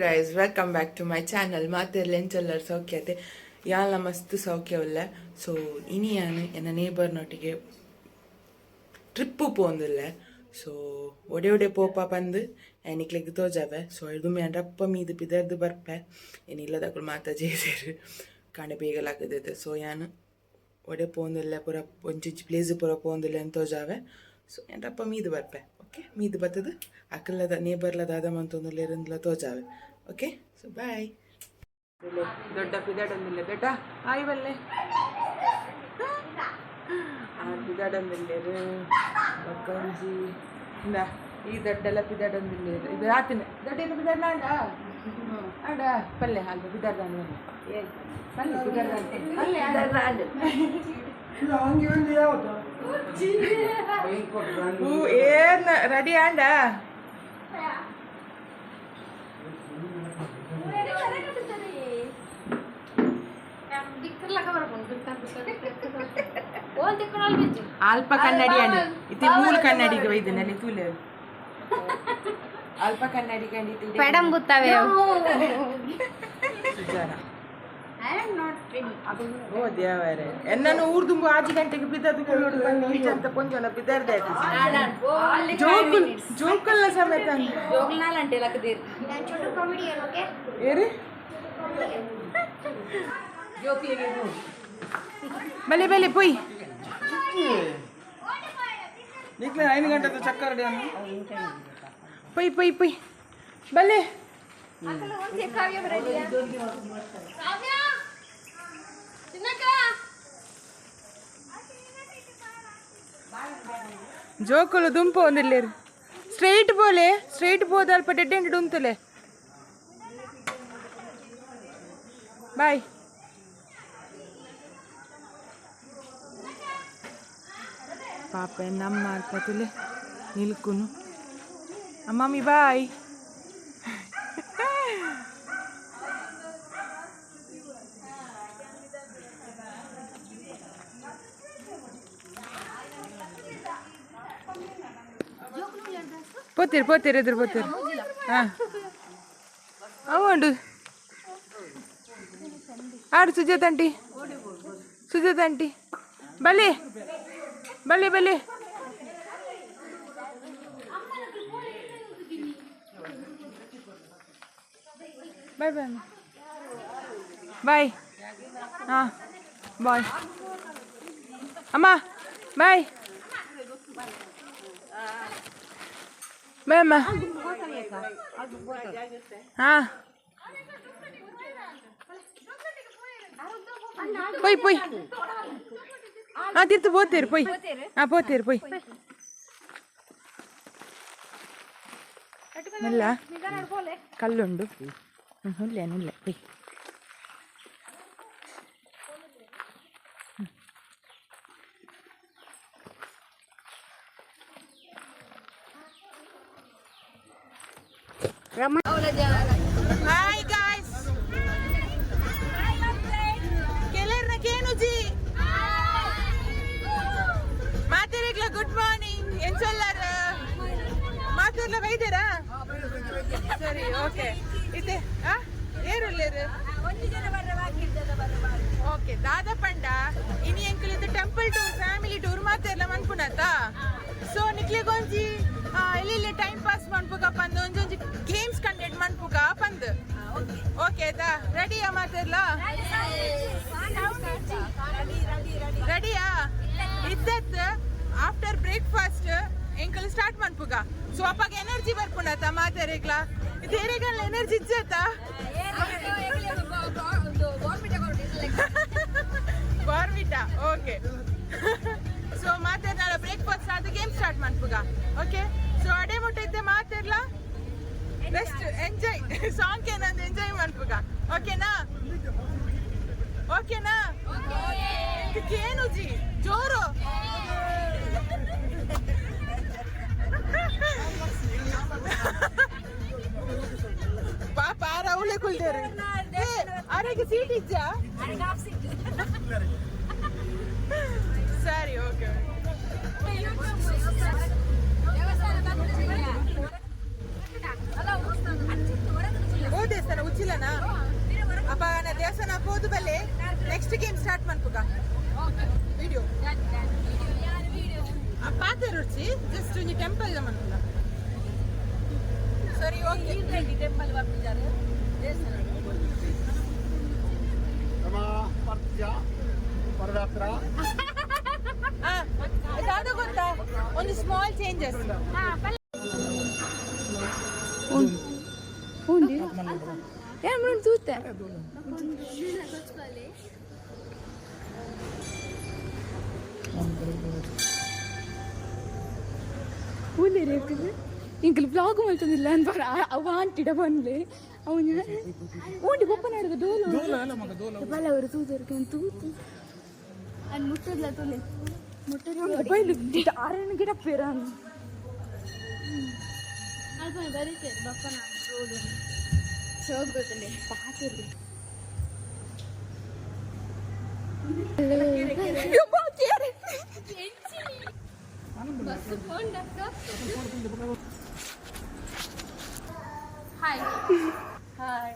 Guys welcome back to my channel ಮಾತೆ ಲೆಂಚಲ್ಲರ್ ಸೌಖ್ಯತೆ ಯಾಲ ಮಸ್ತ್ ಸೌಖ್ಯವಿಲ್ಲ. ಸೊ ಇನಿ ನಾನು ಎನ್ನ ನೇಬರ್ನೊಟ್ಟಿಗೆ ಟ್ರಿಪ್ಪು ಪೋಂದಿಲ್ಲ. ಸೊ ಒಡೆ ಒಡೆ ಪೋಪ ಬಂದು ಎನಿಕ್ಲೆಗ್ ತೋಜಾವೆ. ಸೊ ಇದು ರಪ್ಪ ಮೀದು ಪಿದರ್ದು ಬರ್ಪೆ ಏನಿಲ್ಲದಕ್ಕೂ ಮಾತಾ ಜೇಸೇರು ಕಾಂಡೆ ಬೇಗಲಾಗದೈತೆ. ಸೊ ಯಾನು ಒಡೆ ಪೋಂದಿಲ್ಲ ಪೂರ ಒಂಚಿ ಪ್ಲೇಸ್ ಪೂರ ಪೋಂದಿಲ್ಲ ಅಂತ ತೋಜಾವೆ. ಸೊ ರಪ್ಪ ಮೀದು ಬರ್ಪೆ. ಓಕೆ ಮೀದು ಬರ್ತದೆ ಅಕ್ಕಲ್ಲದ ನೇಬರ್ಲ ದಾದ ಮಂತೊಂದುಲ್ಲ ಇರಂದಿಲ್ಲ ತೋಜಾವೆ. Okay so bye. ದೊಡ್ಡ ಪಿದಾಡಂದಿಲ್ಲ ದೊಡ್ಡ ಆಯ್ ಬಲ್ಲೆ ಪಿದಾಡಂದಿಲ್ಲೇರು ಬಕ್ಕಂಜಿ ಇಂದ ಈ ದೊಡ್ಡೆಲ್ಲ ಪಿದಾಡಂದಿಲ್ಲೇರು ಇದು ಆತಿನ ದೊಡ್ಡ ಪಿದಾಡ ಆಡ ಪಲ್ಲೆ ಹಾಲು ಪಿದಾಡ ಪಲ್ಲೆ ಪಿದಾಡ ಏನ್ ರೆಡಿ ಆಂಡ ಅಲ್ಪ ಕನ್ನಡಿ ಅಂಡಿ ಇತ್ತೆ ಮೂಲ ಕನ್ನಡಿಗೆ ಒಯ್ದನಲ್ಲಿ ತೂಲೆ ಅಲ್ಪ ಕನ್ನಡಿ ಕಂಡಿತ್ತು ಪೆಡಂ ಬುತ್ತವೆ ಸುಜಾನ ಓ ದೇವರೇ ಎನ್ನನ್ನು ಊರ್ದುಂಬು 6 ಗಂಟೆಗೆ ಬಿದ್ದದು ಕೊಳ್ಳೋಡು ಬಂದು ಅಂತ ಕೊಂಜಲ ಬಿದ್ದರ್ದೆ ಜೋಕಲ್ಲ ಸಮೇತ ಜೋಗಲ್ನಾಲಂಟೆ ಲಕ್ಕದೇರು छोटू कॉमेडियन ओके ಏರಿ ಬಲೆ ಬಲೆ ಪೊಯ್ ನಿಕ್ಲೆ 5 ಗಂಟೆ ಚಕ್ಕರ್ ಪೊಯ್ ಪೊಯ್ ಪೊಯ್ ಬಲೆ ಅಕಲ ಒಂದೇ ಕಾವ್ಯ ಬರಲಿಯಾ ಕಾವ್ಯ ಚಿನ್ನಕ ಜೋಕುಲು ದುಂಪು ಒಂದಿಲ್ಲೇರು ಸ್ಟ್ರೈಟ್ ಬೋಲೆ ಸ್ಟ್ರೈಟ್ ಬೋದು ಅಲ್ಪ ಡೆಡ್ ಎಂಡ್ ಉಂತಲೆ ಬಾಯ್. ಪಾಪ ನಮ್ಮ ಅಲ್ಪತುಲೆ ನಿಲ್ಕುನು ಅಮ್ಮಮ್ಮಿ ಬಾಯ್. పోతేరు ఎదురు పోతేరు అవ్వండు ఆడు సుజాత ఆంటీ భలే భలే భలే బాయ్ బాయ్ బాయ్ బాయ్ అమ్మా బాయ్ మేమ పోయి పోయి తీర్చు పోతేరు పోయి పోతేరు పోయి మెల్ల కళ్ళుండు నుల్లే నుల్లే పోయి ಹಾಯ್ ಗಾಯ್ಸ್ ಕೆಲೆರ್ನ ಕೇನುಜಿ ಮಾತೆರೆಗ್ಲ ಗುಡ್ ಮಾರ್ನಿಂಗ್ ಎಂಚಲ್ಲರ್ ಮಾತೆರ್ಲ ಬೈದೆರಾ ಸರಿ ಓಕೆ ಇದೆ ಏರುಲ್ಲೇರು ಓಕೆ ದಾದ ಪಂಡ ಇನಿ ಎಂಕಲಿದ್ದು ಟೆಂಪಲ್ ಟೂರ್ ಫ್ಯಾಮಿಲಿ ಟೂರ್ ಮಾತೆರ್ಲ ಮನ್ಪುನತ. ಸೊ ನಿಕ್ಲೆಗೊಂಜಿ ಇಲ್ಲಿ ಟೈಮ್ ಪಾಸ್ ಮನ್ಪುಗ ಪಂದು ಒಂಜೊಂಜಿ ಗೇಮ್ಸ್ ಕಂಡಕ್ಟ್ ಮನ್ಪುಗ ಪಂದು ಓಕೆ ದಾ ರೆಡಿಯಾ ಮಾತೆರ್ಲ ರೆಡಿಯಾ ಇದ್ದತ್ ಆಫ್ಟರ್ ಬ್ರೇಕ್ಫಾಸ್ಟ್ ಎಂಕಲ್ ಸ್ಟಾರ್ಟ್ ಮನ್ಪುಗ. ಸೊ ಅಪ್ಪಾಗ ಎನರ್ಜಿ ಬರ್ಪುಣತ ಮಾತೆರೆಗ್ಲ ದೇರೆಗಲ್ಲ ಎನರ್ಜಿ ಇಜ್ಜತ ಬಾರ್ಮಿಟಾ ಓಕೆ. ಸೊ ಮಾತೆರ್ನಾಳ ಬ್ರೇಕ್ಫಾಸ್ಟ್ ಆದ ಗೇಮ್ ಸ್ಟಾರ್ಟ್ ಮನ್ಪುಗ ಓಕೆ. ಸೊ ಅಡೆ ಮುಟ್ಟೈತೆ ಮಾತೆರ್ಲ ಬೆಸ್ಟ್ ಎಂಜಾಯ್ ಸಾಂಗ್ ಏನಂದು ಎಂಜಾಯ್ ಮನ್ಪುಗ ಓಕೆನಾ ಓಕೆನಾ ಕೇನುಜಿ ಜೋರು ಪಾಪ ಆರ ಅವಳೆ ಕುಲ್ದೇರು ಆರೆಗೆ ಸೀಟ್ ಇಜ್ಜಾ ಸರಿ ಓಕೆ. ದೇವಸ್ಥಾನ ಹೋದ ಬಲ್ಲೆ ನೆಕ್ಸ್ಟ್ ಗೇಮ್ ಸ್ಟಾರ್ಟ್ ಮಾಡ್ಕೋಗ ವಿಡಿಯೋ ಪಾತೆ ರುಚಿ ಜಸ್ಟ್ ಒಂಜಿ ಟೆಂಪಲ್ ಮಾಡ್ಕೋಗ ಸರಿ ಓಕೆ ಟೆಂಪಲ್ ಬರ್ತಿದ್ದಾರೆ ದೇವಸ್ಥಾನ ಅದಾದ ಗೊತ್ತಾ ಒಂದು ಸ್ಮಾಲ್ ಚೇಂಜಸ್ ಏನು ಮಾಡಿ ತೂತೆ ಊಲಿ ರೇಖೆ ఇంక బ్లాగ్ వెళ్తుందిలే అని అవ ఆంటిడ పనులే అవును ఓండి గొప్ప నాడు డోలు వాళ్ళ ఎవరు తూదరు తూతు అని ముట్టదులా తోలే ముట్టదు బయలు ఆరణ గిట పేరాను అల్పన బరితే బప్పన డోలు సోగుతుండే పాతది యో బాకేరే ఎంచి bus phone doctor Hi. Hi.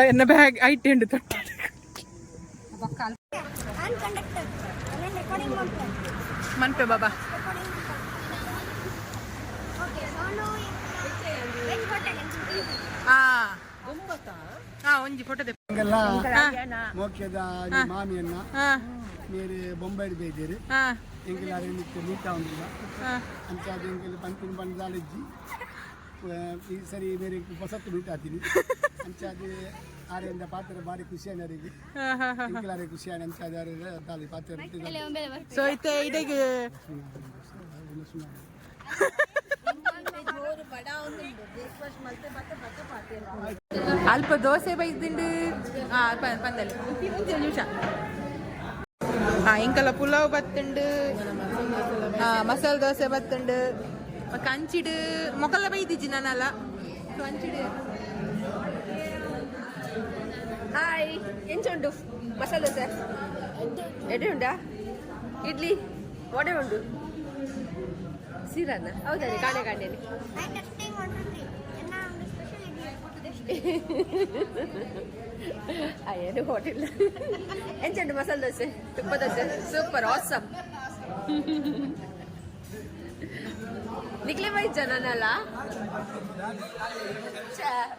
എന്നെ ബാഗ് ആയിട്ടുണ്ട് മൻപെ ബാബಾ ಒಂಜಿ ಫೋಟೋ ಮೋಕ್ಯದ ಮಾಮಿಯನ್ನ మీరు బొంబాయి పోయిద్దరు ఇంకెల్ అరే మీకు మీటా ఉందిಲ್ಲ ಅಂಚಾದ ಇಂಕೆಲ್ ಪಂಪಿನ ಬಂದಾಲ ಇಜ್ಜಿ ಈ ಸರಿ ಬೇರೆ ಹೊಸತ್ತು ಮೀಟ್ ಆತೀನಿ ಅಂಚಾದ ಆರೆಯಿಂದ ಪಾತ್ರ ಬಾರಿ ಖುಷಿ ಅನ್ನರಿಗೆ ಇಂಕೆಲ್ ಅರೆ ಖುಷಿ ಅನ್ನ ಅಂಚಾದ ಅರೆ ತಾಲಿ ಪಾತ್ರ ಸೊ ಇತ್ತೆ ಇದೆಗೆ ಅಲ್ಪ ದೋಸೆ ಬೈದಿಂಡು ಪಂದಲ್ಲಿ ಒಂದು ನಿಮಿಷ ಇಂಕಲ ಪುಲಾವ್ ಬತ್ತುಂಡು ಮಸಾಲೆ ದೋಸೆ ಬತ್ತುಂಡು ಕಂಚಿಡು ಮೊಕಲ್ಲ ಬೈದಿಜ್ಜಿ ನಾನಲ್ಲ ಕಂಚಿಡು ಹಾಯ್ ಎಂಚುಂಡು ಮಸಾಲೆ ದೋಸೆ ಎಡೆ ಉಂಟಾ ಇಡ್ಲಿ ವಡೆ ಉಂಟು ಸೀರನ್ನ ಹೌದಾ ಕಾಣೆ ಕಾಣೇನೆ ಅಯ್ಯನು ಹೋಟಿಲ್ಲ ಎಂಚುಂಡು ಮಸಾಲೆ ದೋಸೆ ತುಪ್ಪ ದೋಸೆ ಸೂಪರ್ ಆಸಮ್ ನಿಕ್ಲೆ ಬೈಜ ನಾನಲ್ಲ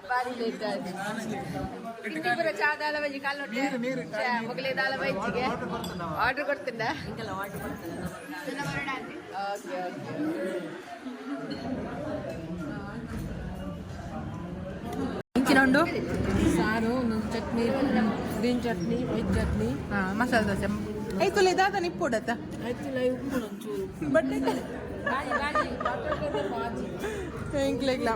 ಬಾರಿ ಲೇಟ್ ಆಯ್ತು ಇಂಟಿ ಪುರ ಚಾ ದಾಲ ಬಜ್ಜಿ ಕಾಲು ಹೊಟ್ಟೆ ಮೊಗಲೆ ದಾಲ ಬಜ್ಜಿಗೆ ಆರ್ಡರ್ ಕೊಡ್ತಿದ್ದ ಓಕೆ ಇಂಚಿನೊಂದು ಸಾರು ಚಟ್ನಿ ಗ್ರೀನ್ ಚಟ್ನಿ ವೈಟ್ ಚಟ್ನಿ ಮಸಾಲೆ ದೋಸೆ ಐತುಲ ಇದಾದ ನಿಪ್ಪುಡತ್ತ ಆಯ್ತಿಲ್ಲ ಉಪ್ಪು ಒಂಚೂರು ಬಟ್ ಇಂಕ್ಲೆಗ್ಲ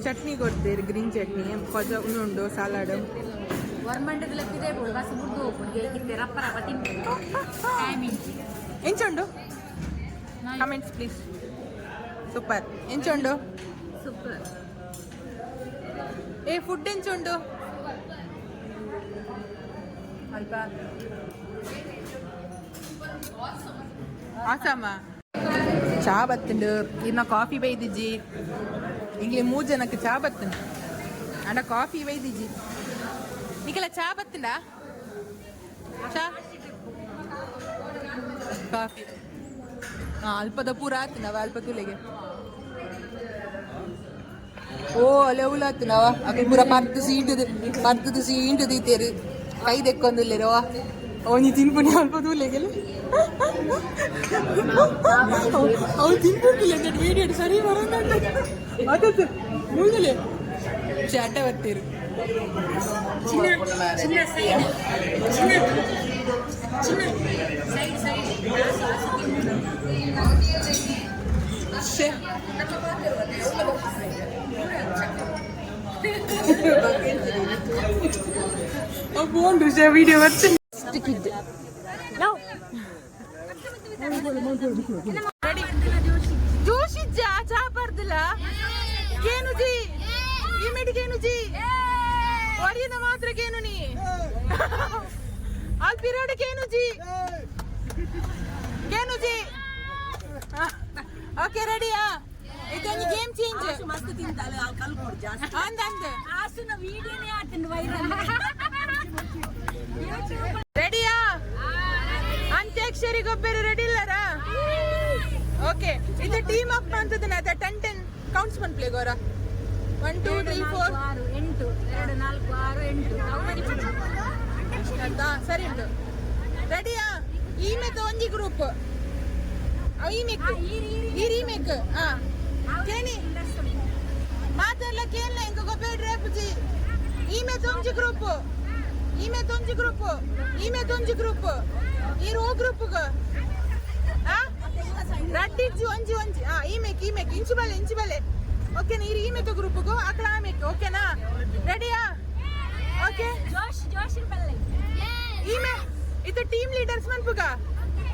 ಚಟ್ನಿ ಕೊಡ್ತೀರಿ ಗ್ರೀನ್ ಚಟ್ನಿ ಕೊಜ ಉಂಡು ಸಲಾಡ್ ವರ್ಮಂಡದ ಇದೆ ಬಸ್ ಮುರ್ದು ಹೋಗ್ಬಿಟ್ಟು ರಪ್ಪ ರಪ್ಪ ತಿನ್ಬೇಕು ಎಂಚುಂಡು ಕಮೆಂಟ್ಸ್ ಪ್ಲೀಸ್ ಸೂಪರ್ ಎಂಚುಂಡು ಸೂಪರ್ ఏ ఫుడ్ ఎంచుండు ಆಸಮ್ಮ ಚಾ ಬತ್ತುಂಡು ಇನ್ನ ಕಾಫಿ ಬೈದಿಜ್ಜಿ ಇಂಗ್ಲಿ 3 ಜನಕ್ಕೆ ಚಾ ಬತ್ತುಂಡು ಅಂಡ ಕಾಫಿ ಬೈದಿಜ್ಜಿ ನಿಕಲ ಚಾ ಬತ್ತುಂಡ ಚಾ ಕಾಫಿ ಅಲ್ಪದ ಪೂರ ಆತುಂಡವ ಅಲ್ಪ ತುಲೆಗೆ ಓ ಅಲೆ ಉಲಾತುನವ ಅವೆ ಪೂರ ಪರ್ತದು ಸೀಂಟು ದೀತೇರು ಕೈ ದೆಕ್ಕೊಂದುಲ್ಲೇರವ ಅವನಿ ತಿನ್ಪುಣಿ ಅಲ್ಪ ತೂಲೆಗೆಲ್ಲ ಅವು ತಿನ್ಪುಟ್ಟಿಲ್ಲ ವಿಡಿಯೋ ಸರಿ ಬರೋಣ ಅದದ್ದು ಮುಂದಲೆ ಚಾಟ ಬರ್ತೀರು ವಿಡಿಯೋ ಬರ್ತೀನಿ. ಜೋಶಿ ಚಾ ಬರ್ದಿಲ್ಲ ಕೇನುಜಿ ಈ ಮೇಡಿ ಕೇನುಜಿ ಒರಿಯನ ಮಾತ್ರ ಕೇನು ನೀ ಅಲ್ಲಿ ಪಿರಿಯಡ್ ಕೇನುಜಿ ಕೇನುಜಿ ಓಕೆ ರೆಡಿಯಾ ಇದೊಂದು ಗೇಮ್ ಚೇಂಜ್ ಮಸ್ತ್ ತಿಂತಾಳೆ ಕಲ್ಕೊಡ್ ಜಾಸ್ತಿ ಅಂದಂದ ಆಸುನ ವಿಡಿಯೋನೇ ಆಡ್ತೀನಿ ವೈರಲ್ ರೆಡಿಯಾ ಅಂತ್ಯಾಕ್ಷರಿ ಗೊಬ್ಬರ ರೆಡಿ ಇಲ್ಲರಾ ಓಕೆ ಇದು ಟೀಮ್ ಅಪ್ ಅಂತದನ್ನ ಅದ 10 10 ಕೌಂಟ್ಸ್ ಮನ್ ಪ್ಲೇ ಗೋರಾ 1 2 3 4 6 8 2 4 6 8 ಸರಿ ಉಂಟು ರೆಡಿಯಾ ಈ ಮೆತ್ ಒಂಜಿ ಗ್ರೂಪ್ ಈ ಮೇಕ್ ಈ ರೀಮೇಕ್ ಹಾ ಕೇನಿ ಮಾತೆಲ್ಲ ಕೇಳಲ್ಲ ಇಂಕ ಗೊಬ್ಬರ ರೇಪುಜಿ ಈ ಮೆತ್ ಒಂಜಿ ಗ್ರೂಪ್ ಈ ಮೆತ್ ಒಂಜಿ ಗ್ರೂಪ್ ಈ ಮೆತ್ ಒಂಜಿ ಗ್ರೂಪ್ ಈ ರೋ ಗ್ರೂಪ್ ಗ ಹಾ ರಡ್ಡಿಜ್ಜಿ ಒಂಜಿ ಒಂಜಿ ಹಾ ಈ ಮೇಕ್ ಇಂಚು ಬಲೆ ಓಕೆನಾ ಈ ಮೇಕ್ ಗ್ರೂಪ್ ಗೋ ಅಕಲ ಆ ಮೇಕ್ ಓಕೆನಾ ರೆಡಿಯಾ ಓಕೆ ಜೋಶ್ ಬಲ್ಲೆ ಈ ಮೇಕ್ ಇದು ಟೀಮ್ ಲೀಡರ್ಸ್ ಮನ್ಪುಗ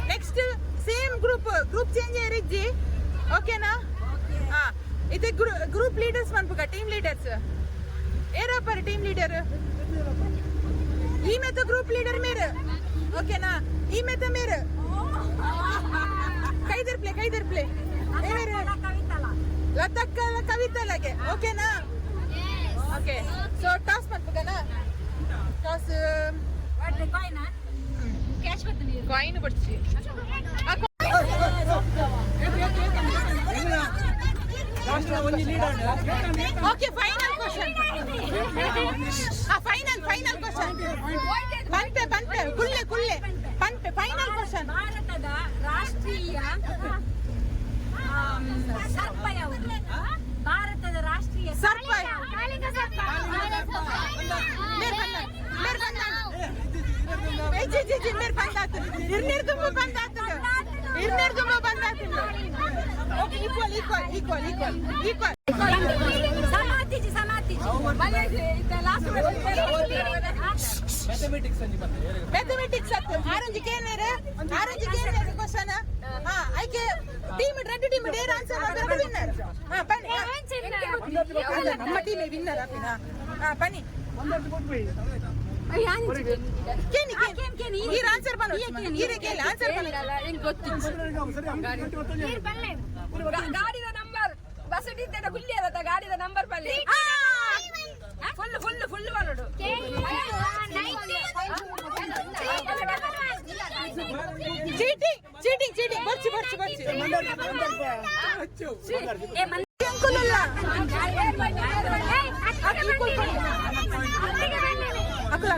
ನೆಕ್ಸ್ಟ್ ಸೇಮ್ ಗ್ರೂಪ್ ಚೇಂಜ್ ಏರಿಜ್ಜಿ ಓಕೆನಾ ಹಾ ಇದು ಗ್ರೂಪ್ ಲೀಡರ್ಸ್ ಮನ್ಪುಗ ಟೀಮ್ ಲೀಡರ್ಸ್ ಏರಪ್ಪರ ಟೀಮ್ ಲೀಡರ್ ಈ ಮೇತ ಗ್ರೂಪ್ ಲೀಡರ್ ಮೇರೆ ಓಕೆನಾ ಈ ಮೇತ ಮೇರೆ ಕೈದರ್ ಪ್ಲೇ ಲತಕ್ಕಲ್ಲ ಕವಿತಲಗೆ ಓಕೆನಾ ಓಕೆ ಸೊ ಟಾಸ್ ಮನ್ಪುಗನಾ ಟಾಸ್ ಕ್ಯಾಶ್ ಬರ್ತೀನಿ ಕಾಯಿನ್ ಬಿಡ್ಸಿ okay final question final question ಪಂಪೆ ಕುಲ್ಲೆ ಪಂಪೆ ಫೈನಲ್ ಕ್ವಶನ್ ಭಾರತದ ರಾಷ್ಟ್ರೀಯ ಸರ್ಪ ಯಾವುದು ಭಾರತದ ರಾಷ್ಟ್ರೀಯ ಸರ್ಪ ಮೇರ್ ಈಕ್ವಲ್ ಸಮಾಧಿಜಿ ಮ್ಯಾಥಮೆಟಿಕ್ಸ್ ಆರೆಂಜ್ ಕೇನೇರೆ ಕ್ವಶನ್ ಹಾ ಐಕೆ team red team dare answer ಮಾಡ್ಬೇಕು ವಿನ್ನರ್ ಹಾ ಬನ್ನಿ ನಮ್ಮ ಟೀಮ್ ವಿನ್ನರ್ ಅಪಿನ ಹಾ ಬನ್ನಿ ಕೇನಿ ಈ ಆನ್ಸರ್ ಬನ್ನು ಈರೆ ಕೇಳಿ ಆನ್ಸರ್ ಬನ್ನು ಗಾಡಿದ ನಂಬರ್ ಬಸ್ ಇಟ್ಟಿದ್ದ ಹುಲ್ಲಿ ಅದ ಗಾಡಿದ ನಂಬರ್ ಬಲ್ಲಿ ಫುಲ್ ಮಾಡೋದು ಚೀಟಿಂಗ್ ಬರ್ಚಿ ಅಂಕುಲಲ್ಲ ಅಕಲ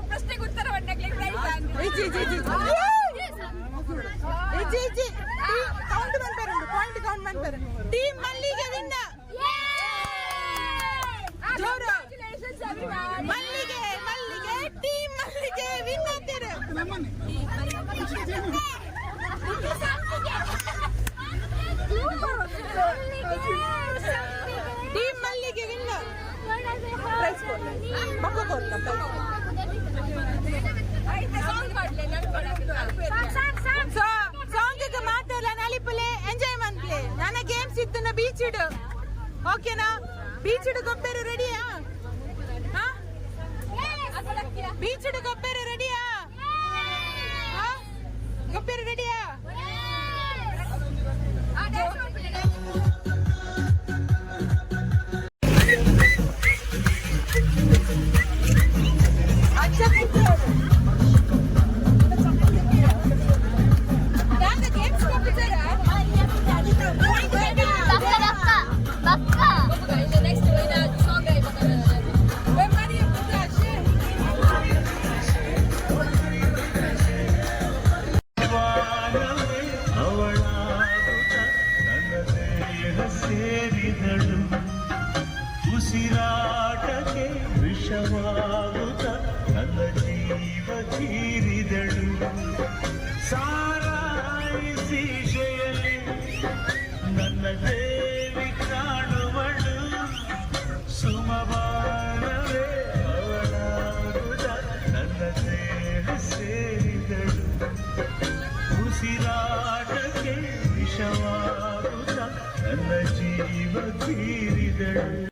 ಪ್ರಶ್ನೆಗೆ ಉತ್ತರ ಕೌಂಟ್ ಮಾಡ್ತಾರೆ ಟೀಮ್ ಮಲ್ಲಿಗೆ ವಿನ್ನ ಜೋರು ಮಲ್ಲಿಗೆ ಟೀಮ್ ಮಲ್ಲಿಗೆ ವಿನ್ ಅಂತಾರೆ ಟೀಮ್ ಮಲ್ಲಿಗೆ ವಿನ್ನ ಪ್ರೈಸ್ ಸಾಂಗ್ ಮಾತಾಡಲ್ಲ ನಲಿಪಲೆ ಎಂಜಾಯ್ ಮಾಡ್ಲೆ ನನ್ನ ಗೇಮ್ಸ್ ಇತ್ತು ಬೀಚ್ ಇಡು ಓಕೆನಾ ಬೀಚ್ ಇಡು ಗೊಬ್ಬರ ರೆಡಿಯಾ ಬೀಚ್ ಇಡು ಗೊಬ್ಬರ ರೆಡಿಯಾ ಗೊಬ್ಬರ ರೆಡಿಯಾ ಉಸಿರಾಟಕ್ಕೆ ವಿಷವಾಗುತ್ತ ನನ್ನ ಜೀವ ತೀರಿದಳು ಸಾರಾಯಿಸಿ ಶೆಯಲ್ಲಿ ನನ್ನ ದೇವಿ ಕಾಣುವಳು ಸುಮಬಾರವೇ ಅವಳಾಗುತ್ತ ನನ್ನ ದೇಹ ಸೇರಿದಳು ಉಸಿರಾಟಕ್ಕೆ ವಿಷವಾಗುತ್ತ ನನ್ನ ಜೀವ ತೀರಿದಳು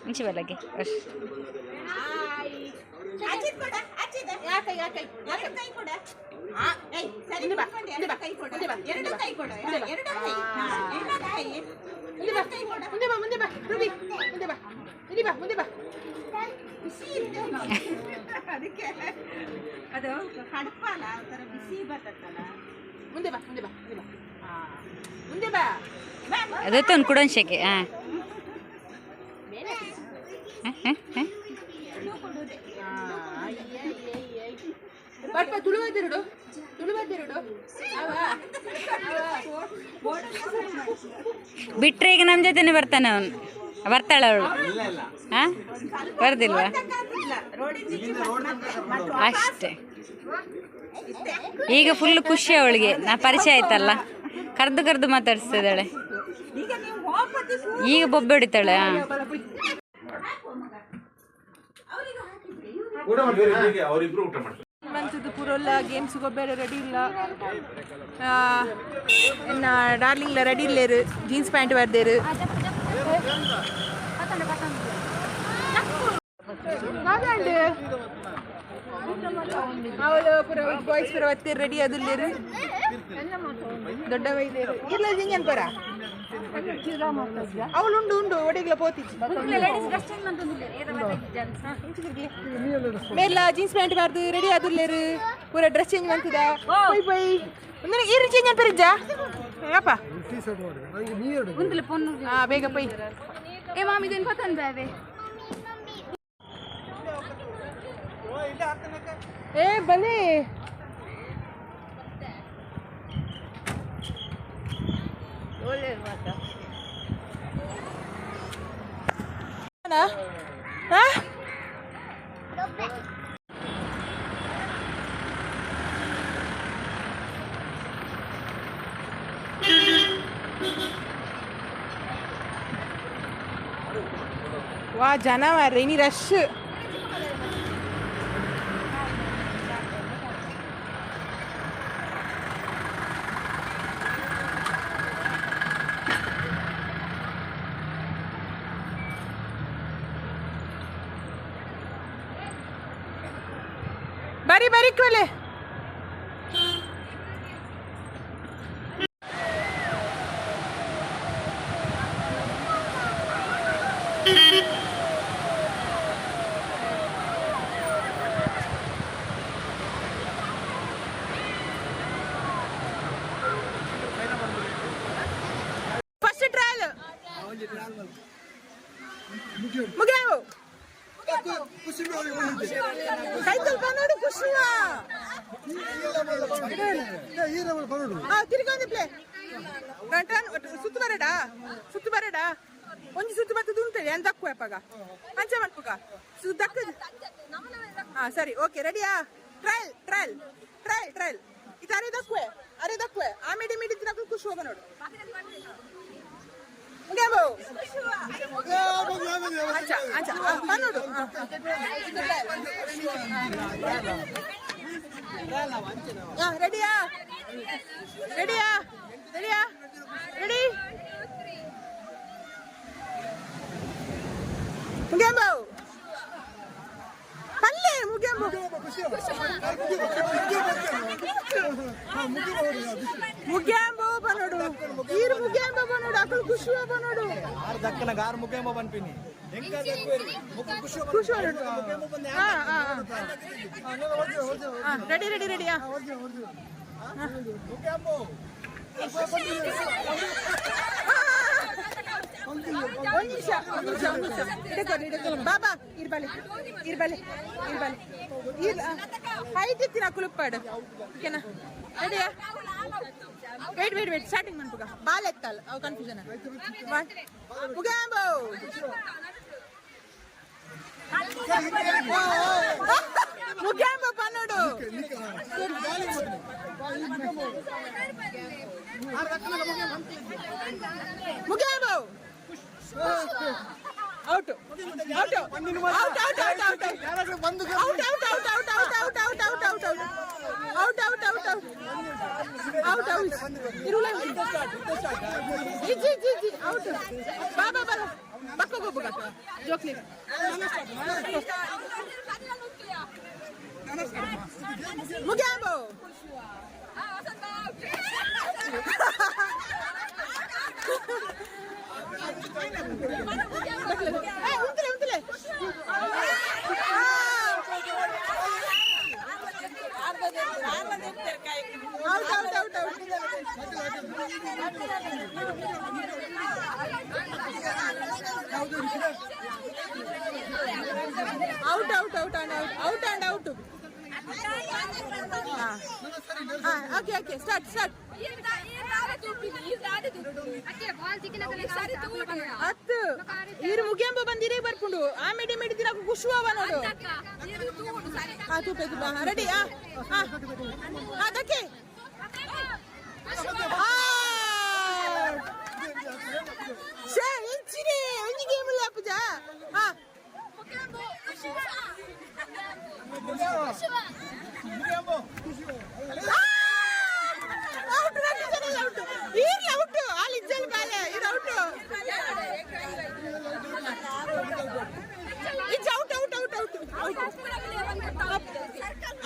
ಇಂಚಿ ಬೆಳಗ್ಗೆ ಅದು ಕಡಪಲ್ಲ ಒಂಥರ ಬಿಸಿ ಬರ್ತಲ್ಲ ಮುಂದೆ ಬಾ ಮುಂದೆ ಬಾ ಮುಂದೆ ಬಾ ಮುಂದೆ ಬಾ ಅದಕ್ಕೆ ಒಂದು ಕುಡನ್ಶಕ್ಕೆ ಹಾಂ ಬರ್ಪ ತುಳುವದಿರುಡು ತುಳುವದಿರುಡು ಬಿಟ್ರೆ ಈಗ ನಮ್ಮ ಜೊತೆನೆ ಬರ್ತಾನೆ ಅವನು ಬರ್ತಾಳೆ ಅವಳು ಹಾಂ ಬರ್ದಿಲ್ವಾ ಅಷ್ಟೇ ಈಗ ಫುಲ್ ಖುಷಿ ಅವಳಿಗೆ ನಾ ಪರಿಚಯ ಆಯ್ತಲ್ಲ ಕರೆದು ಕರೆದು ಮಾತಾಡಿಸ್ತಿದ್ದಾಳೆ ಈಗ ಬೊಬ್ಬೆ ಹೊಡಿತಾಳೆ ಹಾಂ ಮಂತದ್ದು ಪೂರಲ್ಲ ಗೇಮ್ಸ್ ಬೇರೆ ರೆಡಿ ಇಲ್ಲ ಇನ್ನು ಡಾರ್ಲಿಂಗ್ಲ ರೆಡಿ ಇಲ್ಲೇರು ಜೀನ್ಸ್ ಪ್ಯಾಂಟ್ ಬರ್ದೇರು ಅವಳು ಪೂರ ಬಾಯ್ಸ್ ಪೂರ ಒತ್ತಿರು ರೆಡಿ ಅದಿಲ್ಲೇರು ದೊಡ್ಡ ವೈದ್ಯರು ಇಲ್ಲ ಜಿಂಜನ್ ಪರ ಅವಳು ಉಂಡು ಉಂಡು ಒಡೆಗ್ಲ ಪೋತಿಚ್ಚಿ ಮೇಲ ಜೀನ್ಸ್ ಪ್ಯಾಂಟ್ ಬಾರ್ದು ರೆಡಿ ಆದಿಲ್ಲೇರು ಪೂರ ಡ್ರೆಸ್ ಚೇಂಜ್ ಮಾಡ್ತಿದ ಬೈ ಬೈ ಒಂದಿನ ಈರು ಚೇಂಜ್ ಅಂತ ಪರಿಜ್ಜ ಅಪ್ಪ ಬೇಗ ಪೈ ಏ ಮಾಮಿ ಇದನ್ನು ಪತನ್ ಬಾವೆ ಏ ಬನ್ನಿ ವಾ ಜನ ಮಾರ್ರೆ ಇನಿ ರಶ್ ಬರಿ ಬರಿ ಕೋಲೆ ಫಸ್ಟ್ ಟ್ರಯಲ್ ಮುಗಿಯಾವು ಸೈಕಲ್ ಕನ್ನಡ ಖುಷಿಯ ತಿರ್ಗೊಂದು ಪ್ಲೇ ಸುತ್ತು ಬರಡಾ ಸುತ್ತು ಬರಡಾ ಒಂಜಿ ಸುತ್ತು ಬರ್ತದ ಉಂಟೇಳಿ ಅಂತ ದಕ್ಕು ಅಪ್ಪಾಗ ಅಂಚ ಮಾಡ್ಪುಗ ಸುತ್ತು ದಕ್ಕದು ಹಾಂ ಸರಿ ಓಕೆ ರೆಡಿಯಾ ಟ್ರಯಲ್ ಟ್ರಯಲ್ ಟ್ರಯಲ್ ಟ್ರಯಲ್ ಇದು ಅರೆ ದಕ್ಕುವೆ ಆ ಮಿಡಿ ಮಿಡಿ ತಿನ್ನಕ್ಕೆ ಖುಷಿ ಹೋಗ ನೋಡು ಮುಗಿಯಾಬೋ ಅಂಚ ಅಂಚ ನೋಡು ರೆಡಿಯಾ ರೆಡಿಯಾ ರೆಡಿಯಾ ರೆಡಿ ಮುಗಿಯಾಬೋ ಪಲ್ಲೆ ಮುಗಿಯಾಬೋ ಮುಗಿಯಾಂಬೋ ಬನೋಡು ಈರು ಮುಗಿಯಾಂಬೋ ಬನೋಡು ಅಕಲ್ ಖುಷಿ ಬನೋಡು ಆರ್ ದಕ್ಕನ ಗಾರ್ ಮುಖೇಮ ಬನ್ಪಿನಿ ಹೆಂಗ ದಕ್ಕುವೆರಿ ಮುಖ ಖುಷಿ ಖುಷಿ ರೆಡಿ ರೆಡಿ ರೆಡಿ ಮುಖೇಂಬೋ ಒಂದು ನಿಮಿಷ ಬಾಬಾ ಇರ್ಬಾಲೆ ಹೈಟ್ ಇತ್ತಿನ ಕುಲುಪ್ಪಾಡು ಓಕೆನಾ ರೆಡಿಯಾ ವೇಟ್ ಸ್ಟಾರ್ಟಿಂಗ್ ಮನ್ಪುಗ ಬಾಲ್ ಎತ್ತಲ್ಲ ಅವು ಕನ್ಫ್ಯೂಷನ್ ಮುಗಾಂಬೋ ಮುಗಾಂಬೋ ಪನ್ನೋಡು ಮುಗಾಂಬೋ ಔಟ್ ಜೋಕ್ಲಿ ಮುಗ್ಯಾಂಬೋ ಉಂತಲೆ ಔಟ್ ಓಕೆ ಸ್ಟಾರ್ಟ್ ಹತ್ತು ಇವ್ರು ಮುಗಿಯಂಬ ಬಂದಿರೇ ಬರ್ಕೊಂಡು ಆ ಮೇಡಿ ಮೇಡಿದಿರ ಖುಷಿ ಅವ ನೋಡು ರೆಡಿ ಅದಕ್ಕೆ ಇಂಚಿನೇ ಒಂಜಿ ಗೇಮ್ ಇಲ್ಲ ಪೂಜ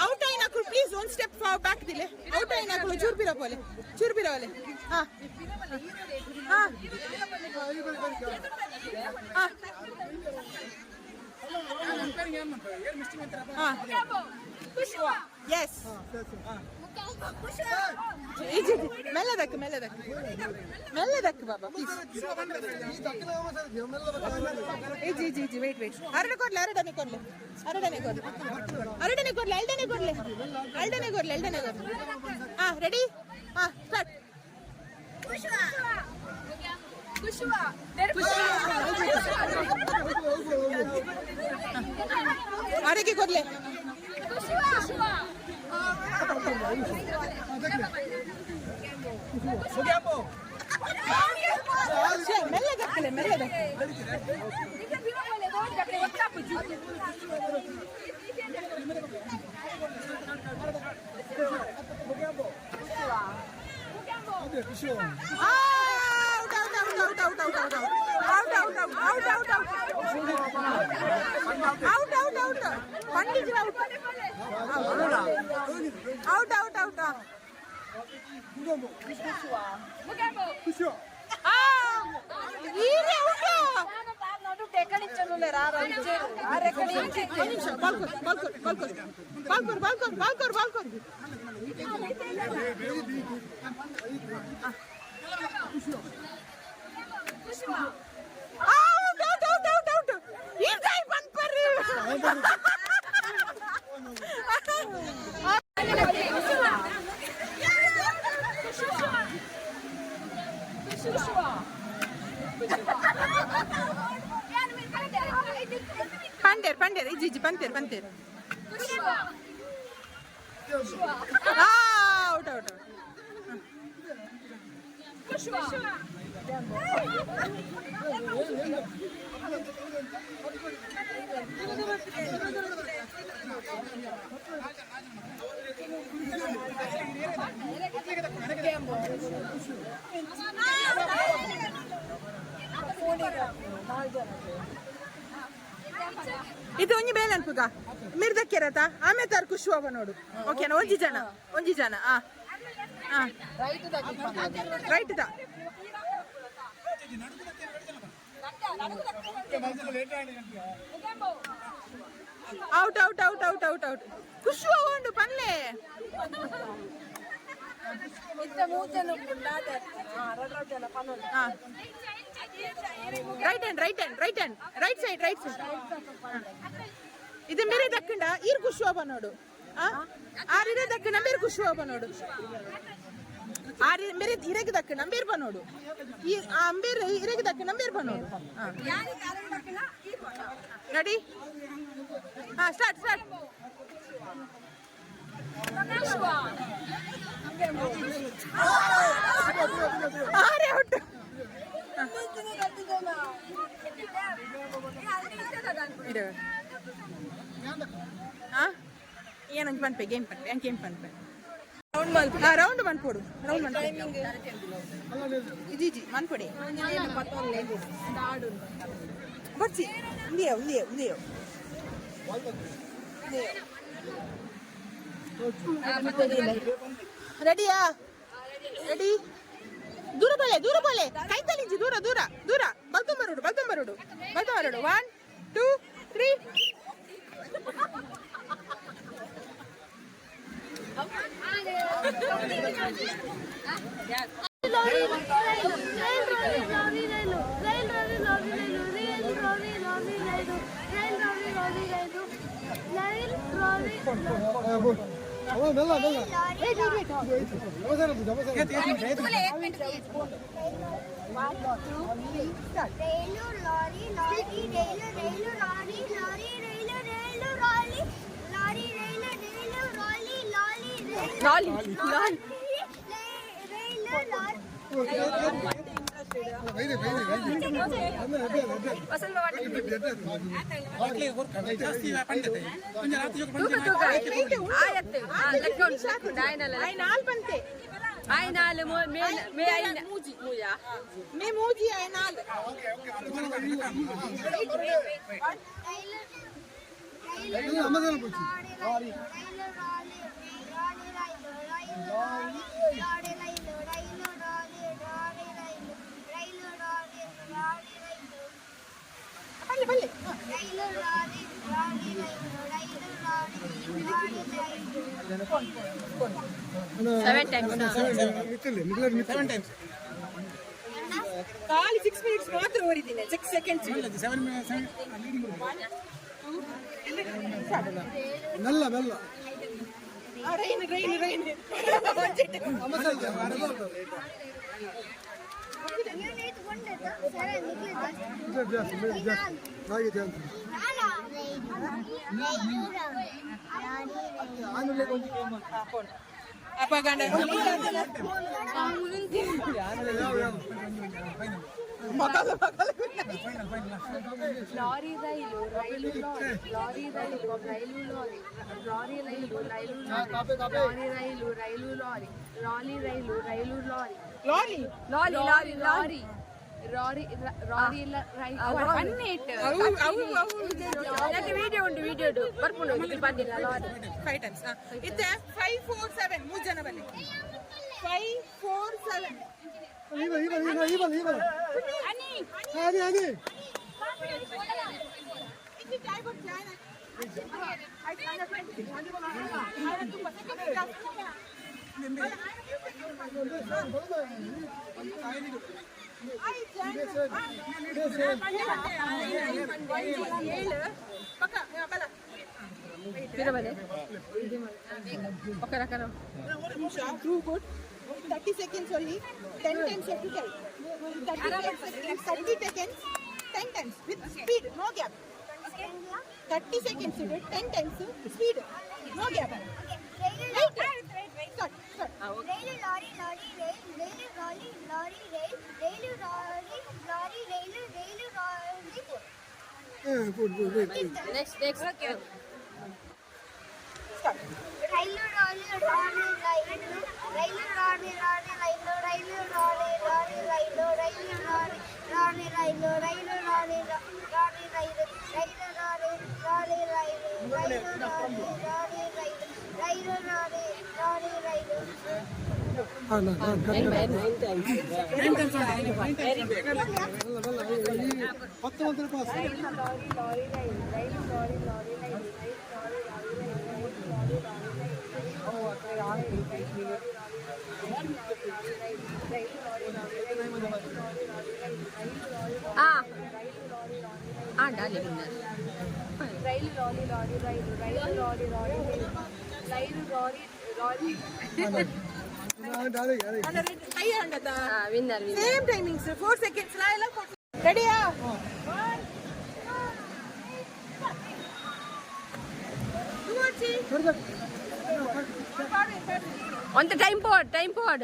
ಔಟ್ ಆಯ್ನಾಕು ಪ್ಲೀಸ್ ಒಂದು ಸ್ಟೆಪ್ ಬ್ಯಾಕ್ ದಿಲೆ ಔಟ್ ಆಯ್ನಾಕು ಚೂರ್ಬಿರ ಬೋಲೆ ಹಾ ಎಸ್ ಮೆಲ್ಲದಕ್ಕೆ ಬಾಬಾ ಪ್ಲೀಸ್ ಜಿ ವೇಟ್ ಎರಡನೇ ಕೊಡ್ಲೆ ಹಾ ರೆಡಿ ಹಾ ಸ್ಟಾರ್ಟ್ ಆರೋಗ್ಯ ಕೊಡ್ಲೆ ಮೆಲ್ಲದಕ್ಕಲೆ Panter, Gigi, Panter. Out. ಇದು ಒಂಜಿ ಬೇಲೆ ಅನ್ಪುಗ ಮಿರ್ದಕ್ಕಿರತ್ತ ಆಮೇಲೆ ತಾರ್ ಖುಷಿ ಹೋಗ ನೋಡು ಓಕೆನಾ ಒಂಜಿ ಜನ ರೈಟ್ ದ ಔಟ್ ಖುಷಿ ಹೋಗೊಂಡು ಪನ್ಲೆ ರೈಟ್ ಹ್ಯಾಂಡ್ ರೈಟ್ ಸೈಡ್ ಇದು ಮೇರೆ ದಕ್ಕಂಡ ಈರ್ ಖುಷಿ ನೋಡು ಆರಿದೆ ದಕ್ಕಂಡ ಮೇರೆ ಖುಷಿ ನೋಡು ಆರಿ ಮೇರೆ ಇರೆಗೆ ದಕ್ಕಂಡ ಅಂಬೇರ್ ನೋಡು ಈ ಅಂಬೇರ್ ಇರೆಗೆ ದಕ್ಕಂಡ ಅಂಬೇರ್ ನೋಡು ರೆಡಿ ಸ್ಟಾರ್ಟ್ ಆರೆ ಹೊಟ್ಟು ಏನಂತ ಪನ್ಪೆ ಗೇಮ್ ಪನ್ಪೆ ರೌಂಡ್ ಮನ್ಪೋಡು ಇಜಿ ಮನ್ಪೊಡಿ ಬರ್ಚಿ ಉಂದಿಯೋ ರೆಡಿಯಾ ರೆಡಿ ದೂರ ಬಲೆ ಕೈತಲಿಂಚಿ ದೂರ ಬಲ್ತಂಬರುಡು 1 2 3 ಖಾಲಿ 6 minutes ಮಾತ್ರ ಓಡಿದ್ದೀನಿ 6 seconds ಮೆಲ್ಲ rain lorry rail rail lorry rail rail lorry rail rail lorry rail rail lorry lorry rail rail lorry lorry lorry lorry lorry lorry lorry video ಉಂಟು ವಿಡಿಯೋ ಬರ್ಕೊಂಡು ಬಂದಿಲ್ಲ 5 times ಇತ್ತೆ 5 4 7 ಮೂರು ಜನ ಬನ್ನಿ 5 4 7 이번 아니 이제 잘 볼지 True good. 30 seconds only. 10 times you have to tell. 30 seconds. 10 times with speed, no gap. 30 seconds you do 10 times speed, no gap. Start. Rail, lorry, lorry, rail, rail, lorry, lorry, rail, rail, lorry, lorry, rail, rail, lorry. good. next Start. Rail, lorry, lorry, rail, rail, lorry, lorry, rail, rail, lorry, lorry, rail, rail, lorry, lorry, rail, rail, lorry, lorry, rail, rail, lorry, lorry, rail, rail, lorry, lorry, rail, rail, lorry, lorry, rail. Dolly winner. Rail lorry lorry rail rail lorry lorry rail lorry lorry winner. Same timings 4 seconds ಎಲ್ಲ ರೆಡಿಯಾ? On the time pod.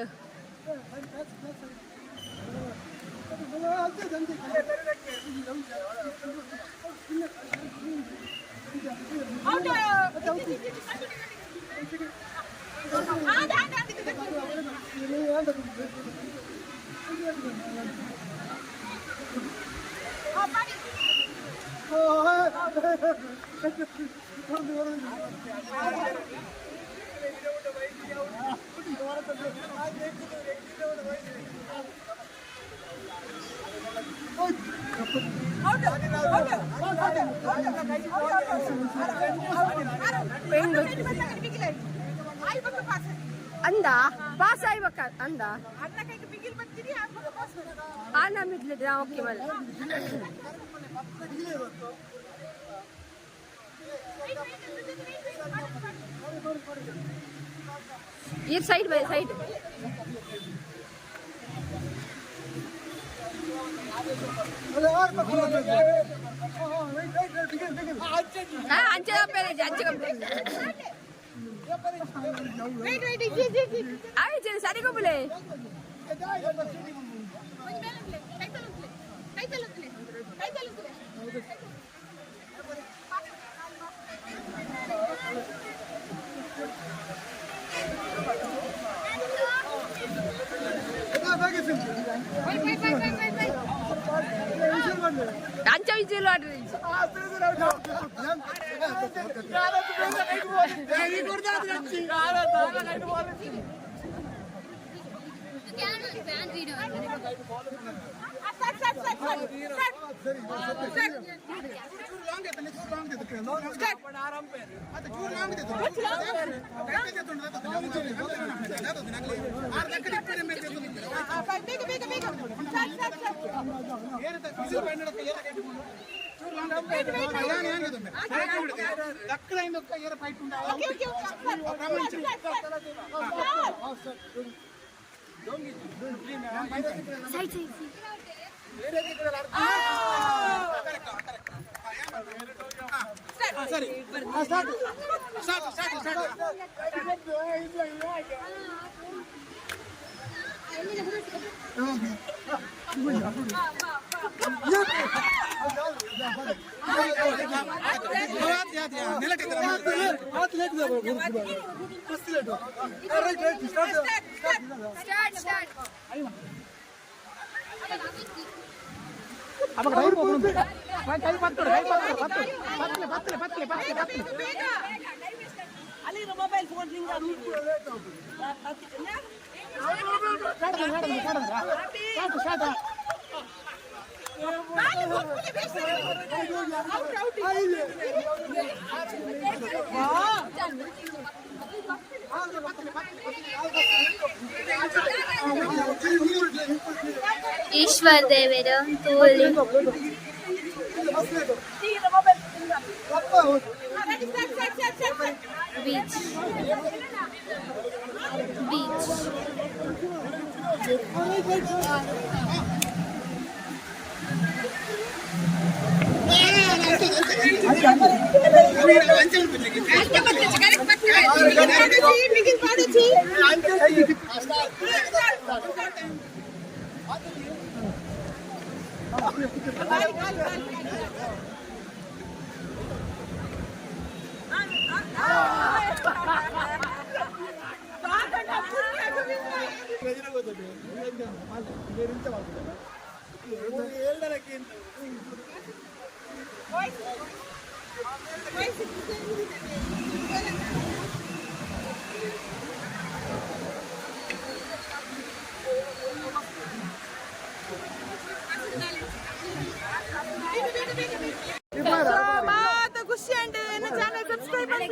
ಅಂದ pass ಆಗ್ಬೇಕ ಅಂದ ಅಣ್ಣ ಮಿಡ್ಲಿದ್ರೆ okay ಮಲ್ಲ ಈ side by side ಅಂಚೆ ಸರಿ ಗೊಬ್ಬಲೆ ಅಂಚ ವಿಜಿಲ್ ಆಡ್ರಿ ಈಶ್ವರ್ ದೇವರು ತೋಲಿ ಬೀಚ್ ಬೀಚ್ ಖುಷಿ ಅಂಡ್ ನನ್ನ ಚಾನೆಲ್ ಸಬ್ಸ್ಕ್ರೈಬ್ ಮಾಡಿ.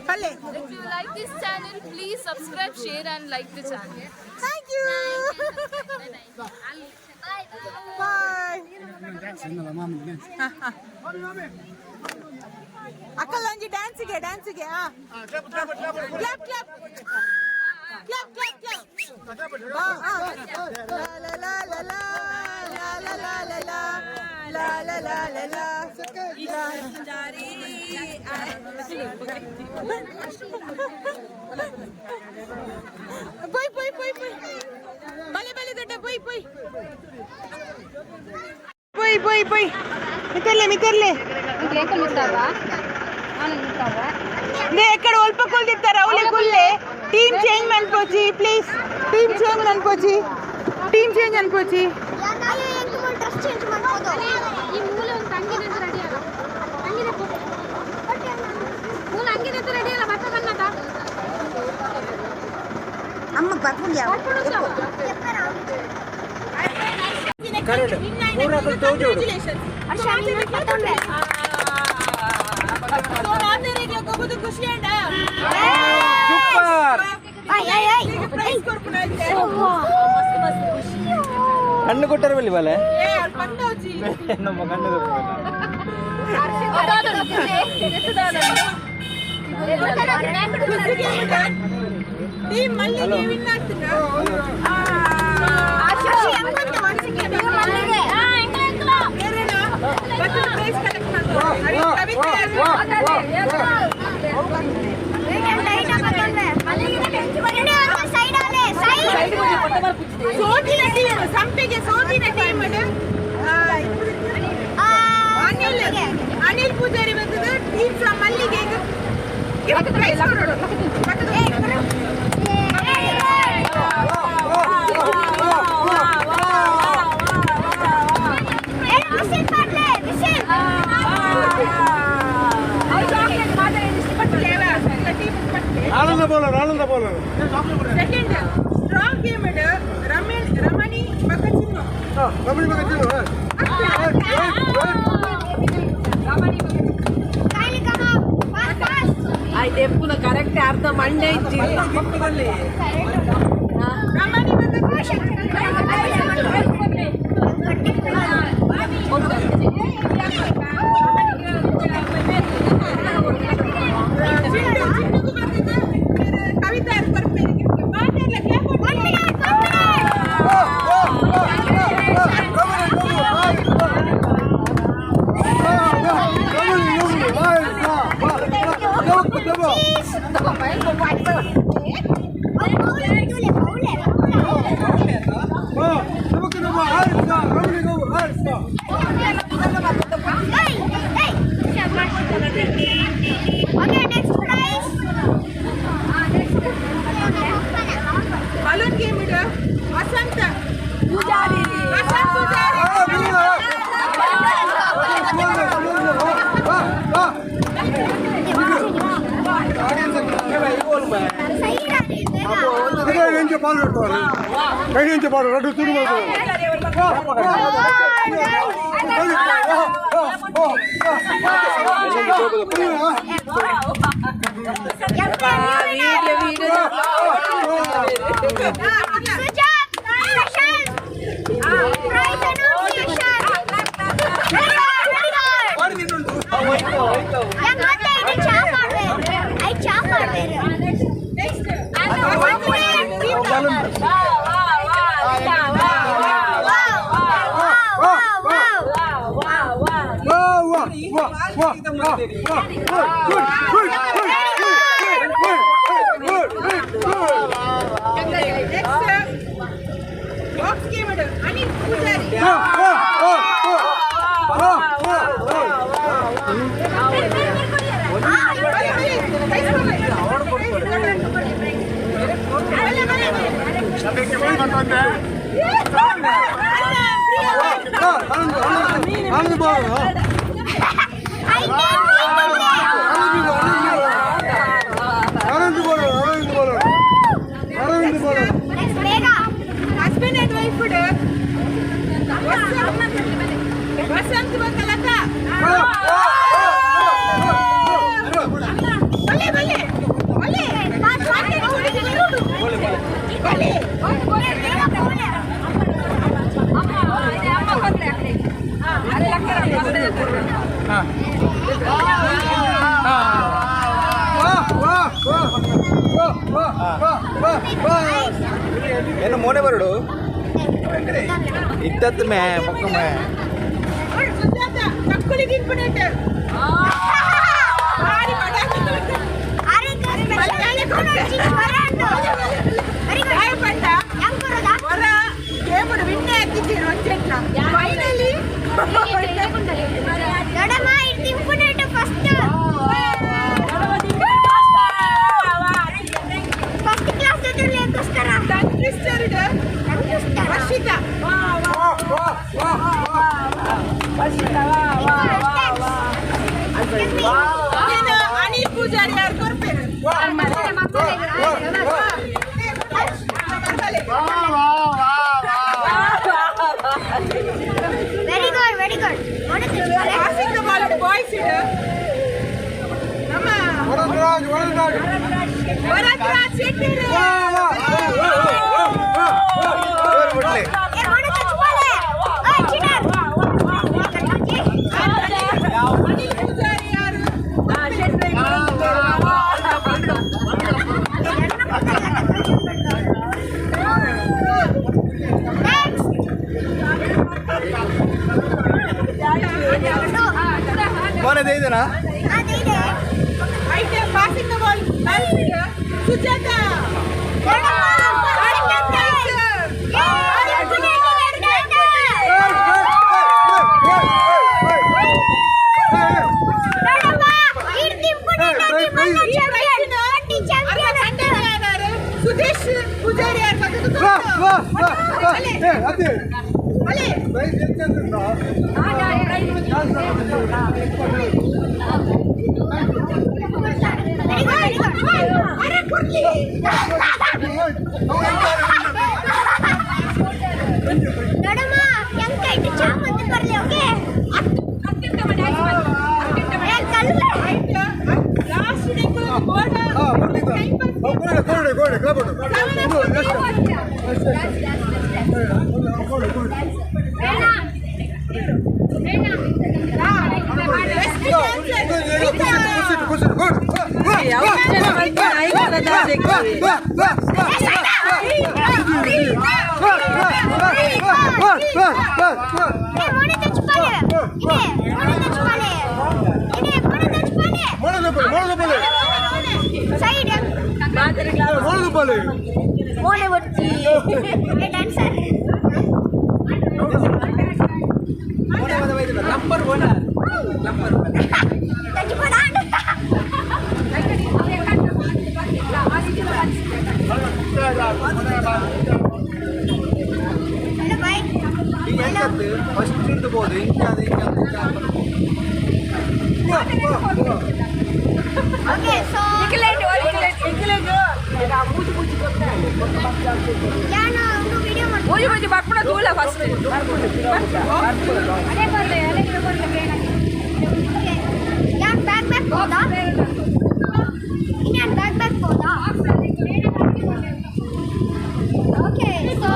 ಪಲ್ಲೆ If you like this channel, please subscribe, share and like the channel. Thank you. Bye. ಸಣ್ಣಲ್ಲ ಮಾಮೂಲಿ ಅಕ್ಕಲ್ಲ ಒಂಜಿ ಡ್ಯಾನ್ಸಿಗೆ ಕ್ಲಾಪ್ ಕ್ಲಾಪ್ ಕ್ಲಾಪ್ ಕ್ಲಾಪ್ పోయి మితర్లే ఎక్కడ ఒల్పకులు తిత్తారా అవులే కుల్లే టీమ్ చేంజ్ అనిపోచి ప్లీజ్ టీమ్ చేంజ్ అనిపోచి ಡ್ರೆಸ್ ಚೇಂಜ್ ಮಾಡ್ಬೋದು ಈ ಮೂಲೆ ಒಂದು ತಂಗಿನ ರೆಡಿ ಅಲ್ಲ ತಂಗಿನ ಮೂಲ ಅಂಗಿನ ರೆಡಿ ಅಲ್ಲ ಬತ್ತ ಬನ್ನದ ಅಮ್ಮ ಬರ್ಕೊಂಡ್ಯಾ ಕರೆಕ್ಟ್ ಪೂರಾ ಕಲ್ ಜೋಡು ಅರ್ಷಾನಿ ಮತ್ತೊಂದೆ तो आते रे क्या को तो खुशी है ना ಸೂಪರ್ प्राइस ಕೊಡ್ಬಿಡೈತೆ ಮಸ್ತ್ ಖುಷಿ ಕಣ್ಣು ಕೊಟ್ಟರೆ ಬಲ್ಲಿ ಬಲೆ ಏ ಅಲ್ಲಿ ಪಂಡೋಜಿ ನಮ್ಮ ಕಣ್ಣು ಟೀಮ್ ಮಲ್ಲಿಗೆ ವಿನ್ ಆಗ್ತಿದ್ರಾ ಆಶೀಶ್ ಎಂತ ಮಾಡ್ಸಿಕೆ ಟೀಮ್ ಮಲ್ಲಿಗೆ ಬೇರೆನಾ ಮತ್ತೆ ಪ್ರೈಸ್ ಕಲೆಕ್ಟ್ ಮಾಡ್ತಾರೆ ಕವಿತೆ ಸೋಟಿನ ಟೀಮ್ ಸಂಪಿಗೆ ಸೋಟಿನ ಟೀಮ್ ಅನಿಲ್ ಪೂಜಾರಿ ಬಂದದ್ದು ಟೀಮ್ ಫ್ರಮ್ ಮಲ್ಲಿಗೆ ಪ್ರೈಸ್ ಕೊಡೋದು ಆನಂದ ಬೋಲರ್ ಸೆಕೆಂಡ್ ಸ್ಟ್ರಾಂಗ್ ಗೇಮ್ ರಮಣಿ ಬಕಚಿನ್ನು అయితే ఎప్పుడు కరెక్ట్ అర్థం మండే ఇచ్చి ರಮಣಿ ಕವಿತಾ ಬಲೂನ್ ಗೇಮ್ ಇಡು ವಸಂತ ಪೂಜಾರಿ ಕೈ నుంచి ಪಾಡು ರಡ್ಡು ಶುರು ಬಾಕ್ಸ್ ಗೇಮ್ ಇಡು Anil Poojari husband and wife Vasanth Latha ಅಮ್ಮ ಏನು ಮೋನೆ ಬರಡು ಇದ್ದತ್ತು ಮೇ ಪಕ್ಕ ಮೇ ಚಕ್ಕುಲಿ ತಿನ್ಬಿಟ್ಟು ಅನಿಲ್ ಪೂಜಾರಿ ಯಾರು ಕೊಡ್ಬೇಕು very good very good passing the ball boys ಇಡು ನಮ್ಮ ವರದ್ರಾಜ್ ಶೆಟ್ಟಿ ಮೋನೆ ದೇದನಾ ಐತೆ passing the ball Sujatha Sudesh Poojari ಯಾರು ನೋಡಮ್ಮ ಹೆಂಗ್ ಕೈಟ್ ಚಾಮಂತಿ ಬರ್ಲಿ ಓಕೆ ಮೋನೆ ಒತ್ತಿ ಡ್ಯಾನ್ಸರ್ ನಂಬರ್ ಒನ್ ಫಸ್ಟ್ ಇರ್ಬೋದು ಓಕೆ ಸೊ ಯಾನ ಒಂದು ವಿಡಿಯೋ ಮಾಡಿ ಬರ್ಪಡ ದೂಲ ಫಸ್ಟ್ ಅದೇ ಬರ್ಲೆ ಯಾನ್ ಬ್ಯಾಕ್ ಹೋದಾ ಇನ್ಯಾನ್ ಬ್ಯಾಕ್ ಹೋದಾ ಓಕೆ ಸೊ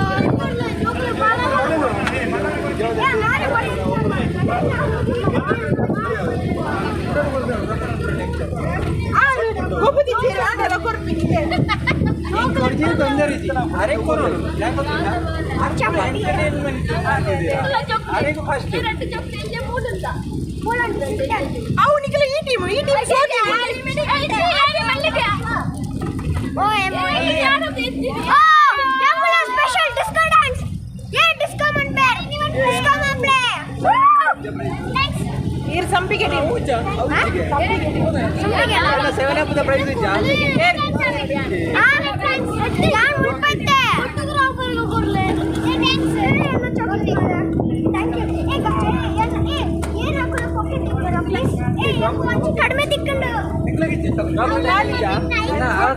ಅರೆ ಫಸ್ಟ್ ಅವನಿಗೆಲ್ಲ ಈ ಟೀಮ್ स्पेशल डिस्को डांस ये डिस्को मन पे डिस्को मन प्ले थैंक्स ಇರ್ ಸಂಪಿಗೆ team seven up the prize ಇದ್ಯಾ ಯಾನ್ ಮುಟ್ಪತ್ತೆ ಫೋಟೋಗ್ರಾಫರ್ ಕೊರ್ಲೆ ಥ್ಯಾಂಕ್ಸ್ ಎಲ್ಲ ಚಕಲಿ ಥ್ಯಾಂಕ್ ಯು ಏನು ಹಾಕೋಣ ಪಾಕೆಟ್ ಇಕ್ಕರ ಪ್ಲೀಸ್ ಒಂದು ಕಡಿಮೆ ತಿಕ್ಕೊಂಡು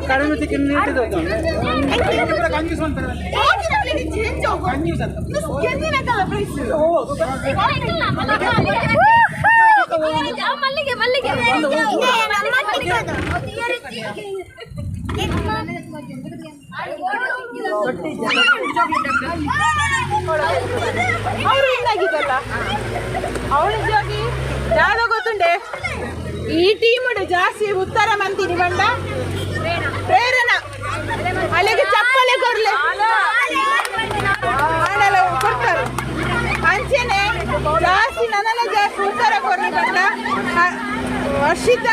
ಕಡಿಮೆ ತಿಕ್ಕೊಂಡು ನೀಡಿದ್ದು ಮಲ್ಲಿಗೆ ಮಲ್ಲಿಗೆ ಅವರು ಇನ್ನಾಗಿದ್ದಲ್ಲ ಅವಳು ಜೋಗಿ ಯಾವ್ದೋ ಗೊತ್ತುಂಡೆ ಈ ಟೀಮ್ ಜಾಸ್ತಿ ಉತ್ತರ ಮಂತಿನಿ ಬಂಡ ಪ್ರೇರಣಾ ಅಲ್ಲಿಗೆ ಚಪ್ಪಲಿ ಕೊಡ್ಲಿ ಆನೆಲ್ಲ ಕೊಡ್ತಾರೆ ಅಂಚೆನೆ ಜಾಸ್ತಿ ನನ್ನೆಲ್ಲ ಜಾಸ್ತಿ ಉತ್ತರ ಕೊಡ್ಲಿ ಬಣ್ಣ ವರ್ಷಿತ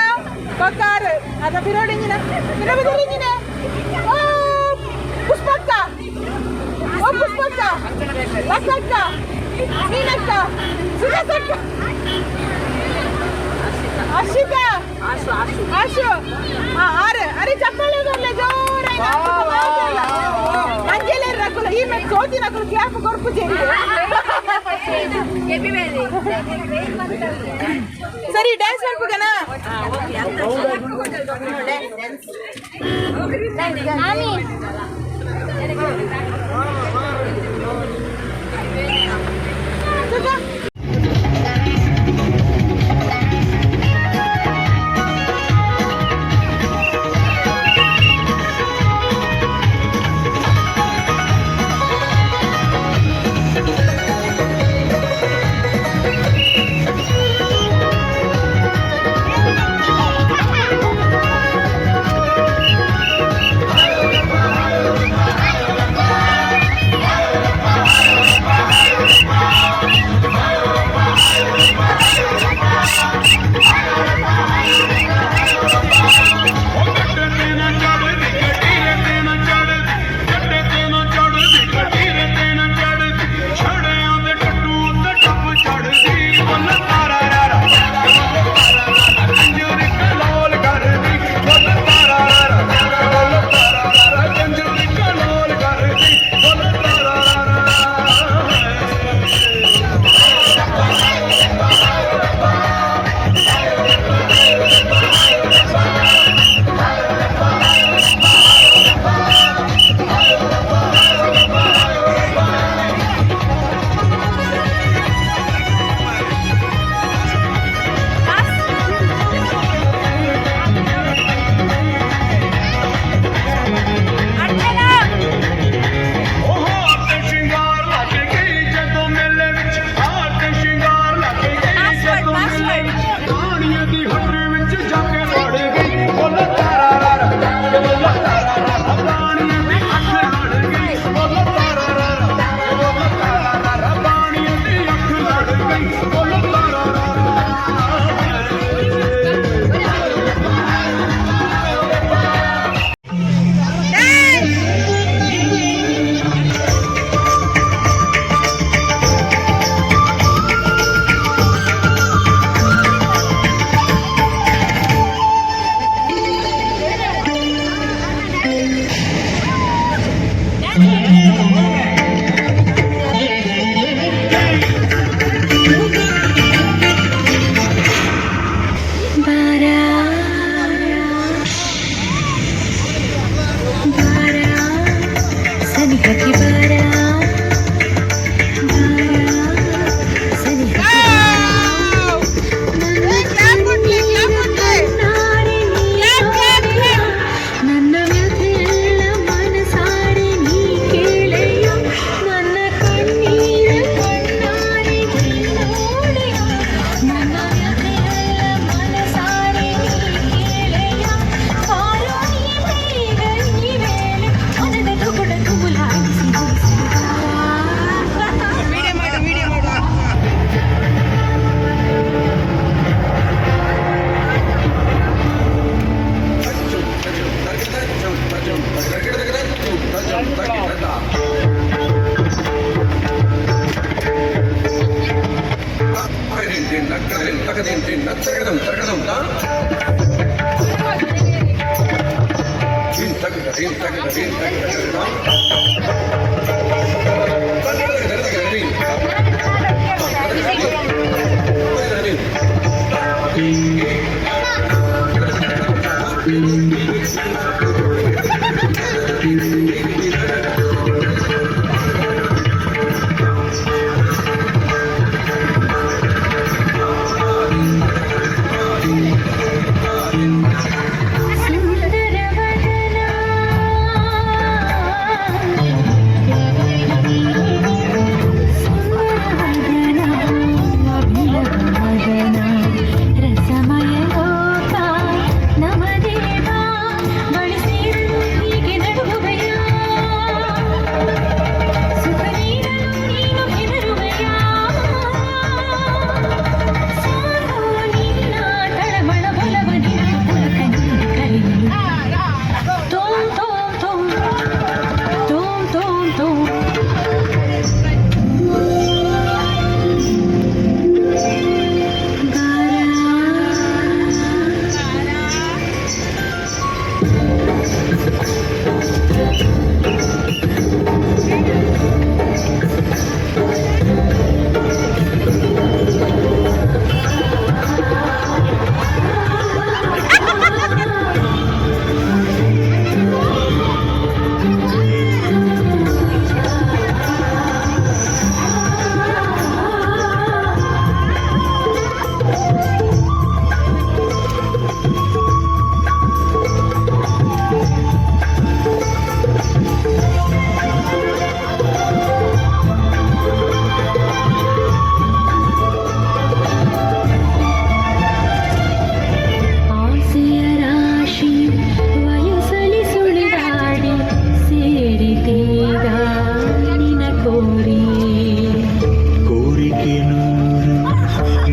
ಪಕಾರ ಅದ ಬಿರೋಡಿಂಜಿನ ಬಿರೋಡಿಂಜಿನ ಓ ಪುಷ್ಪಕ್ಕ ಓ ಪುಷ್ಪಕ್ಕ ಲಕ್ಕಕ್ಕ ನೀನಕ್ಕ ಸುರೇಶಕ್ಕ ಅರ್ಷಿತ ಆಶು ಅರೆ ಚಪ್ಪಲಿ ಕೊಡ್ಲೆ ಜೋರ ಮಂಜೆಲೆ ರಕ್ಕುಲ ಈ ಮೆಟ್ ಸೋತಿ ನಕ್ಕುಲು ಕ್ಯಾಪ್ ಕೊರ್ಪು ಚೆಲ್ಲಿ ಸರಿ ಡ್ಯಾನ್ಸ್ ಮಾಡ್ಬೇಕನಾ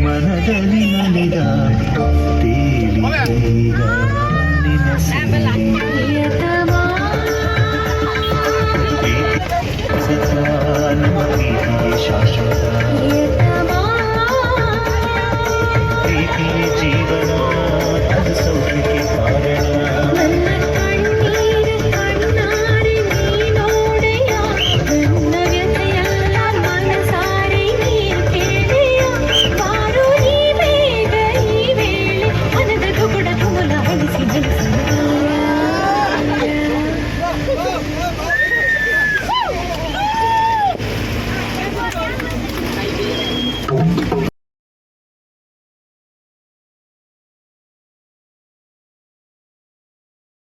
ಮನದಲ್ಲಿ ನಲಿದ ತೇಲಿ ತೀರ ನಿನ್ನ